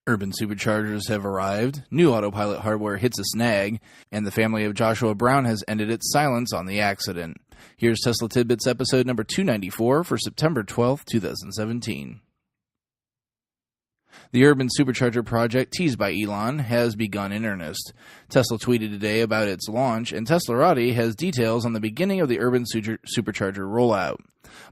Urban Superchargers have arrived, new Autopilot hardware hits a snag, and the family of Joshua Brown has ended its silence on the accident. Here's Tesla Tidbits episode number 294 for September 12, 2017. The Urban Supercharger project, teased by Elon, has begun in earnest. Tesla tweeted today about its launch, and Teslarati has details on the beginning of the Urban Supercharger rollout.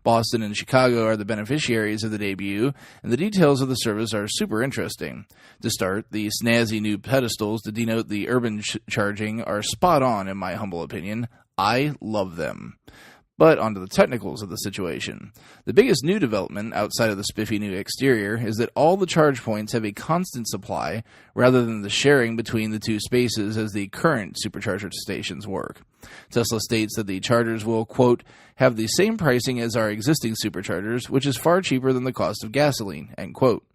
Boston and Chicago are the beneficiaries of the debut, and the details of the service are super interesting. To start, the snazzy new pedestals to denote the urban charging are spot on in my humble opinion. I love them. But onto the technicals of the situation. The biggest new development, outside of the spiffy new exterior, is that all the charge points have a constant supply, rather than the sharing between the two spaces as the current supercharger stations work. Tesla states that the chargers will, quote, have the same pricing as our existing superchargers, which is far cheaper than the cost of gasoline, end quote.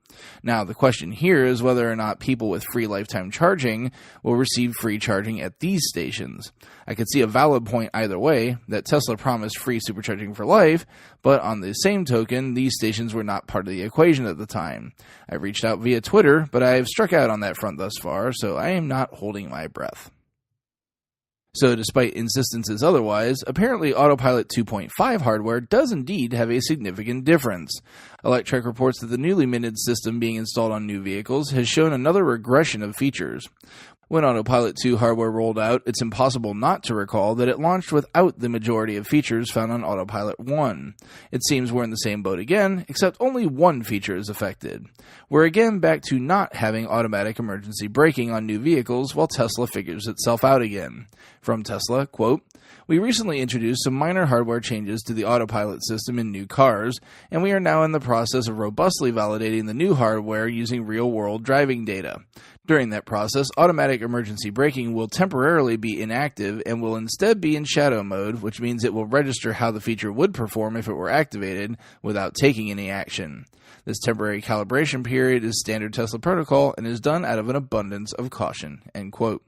Now, the question here is whether or not people with free lifetime charging will receive free charging at these stations. I could see a valid point either way, that Tesla promised free supercharging for life, but on the same token, these stations were not part of the equation at the time. I reached out via Twitter, but I have struck out on that front thus far, so I am not holding my breath. So despite insistences otherwise, apparently Autopilot 2.5 hardware does indeed have a significant difference. Electrek reports that the newly minted system being installed on new vehicles has shown another regression of features. When Autopilot 2 hardware rolled out, it's impossible not to recall that it launched without the majority of features found on Autopilot 1. It seems we're in the same boat again, except only one feature is affected. We're again back to not having automatic emergency braking on new vehicles while Tesla figures itself out again. From Tesla, quote, we recently introduced some minor hardware changes to the Autopilot system in new cars, and we are now in the process of robustly validating the new hardware using real-world driving data. During that process, automatic emergency braking will temporarily be inactive and will instead be in shadow mode, which means it will register how the feature would perform if it were activated without taking any action. This temporary calibration period is standard Tesla protocol and is done out of an abundance of caution, end quote.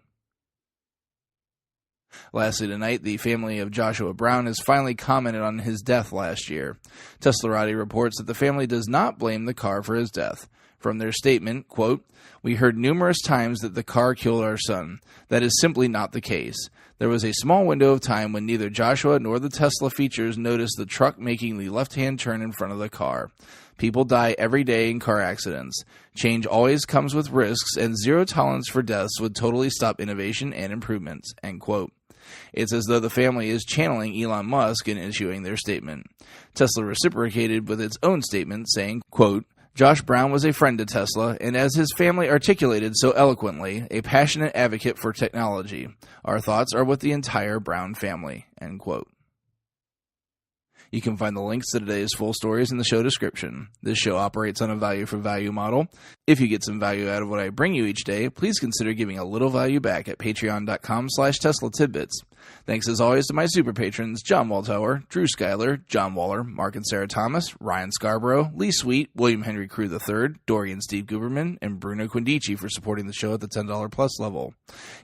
Lastly tonight, the family of Joshua Brown has finally commented on his death last year. Teslarati reports that the family does not blame the car for his death. From their statement, quote, we heard numerous times that the car killed our son. That is simply not the case. There was a small window of time when neither Joshua nor the Tesla features noticed the truck making the left-hand turn in front of the car. People die every day in car accidents. Change always comes with risks, and zero tolerance for deaths would totally stop innovation and improvements, end quote. It's as though the family is channeling Elon Musk in issuing their statement. Tesla reciprocated with its own statement, saying, quote, Josh Brown was a friend to Tesla, and as his family articulated so eloquently, a passionate advocate for technology. Our thoughts are with the entire Brown family, end quote. You can find the links to today's full stories in the show description. This show operates on a value-for-value model. If you get some value out of what I bring you each day, please consider giving a little value back at patreon.com/Tesla Tidbits. Thanks as always to my super patrons, John Waltower, Drew Schuyler, John Waller, Mark and Sarah Thomas, Ryan Scarborough, Lee Sweet, William Henry Crew III, Dorian Steve Guberman, and Bruno Quindici for supporting the show at the $10 plus level.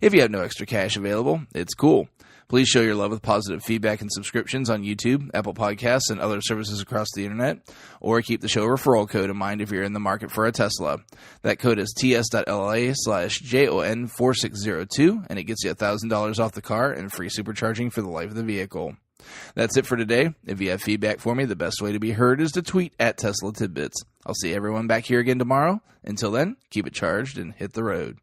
If you have no extra cash available, it's cool. Please show your love with positive feedback and subscriptions on YouTube, Apple Podcasts, and other services across the internet, or keep the show referral code in mind if you're in the market for a Tesla. That code is ts.la/JON4602, and it gets you $1,000 off the car and free supercharging for the life of the vehicle. That's it for today. If you have feedback for me, the best way to be heard is to tweet at Tesla Tidbits. I'll see everyone back here again tomorrow. Until then, keep it charged and hit the road.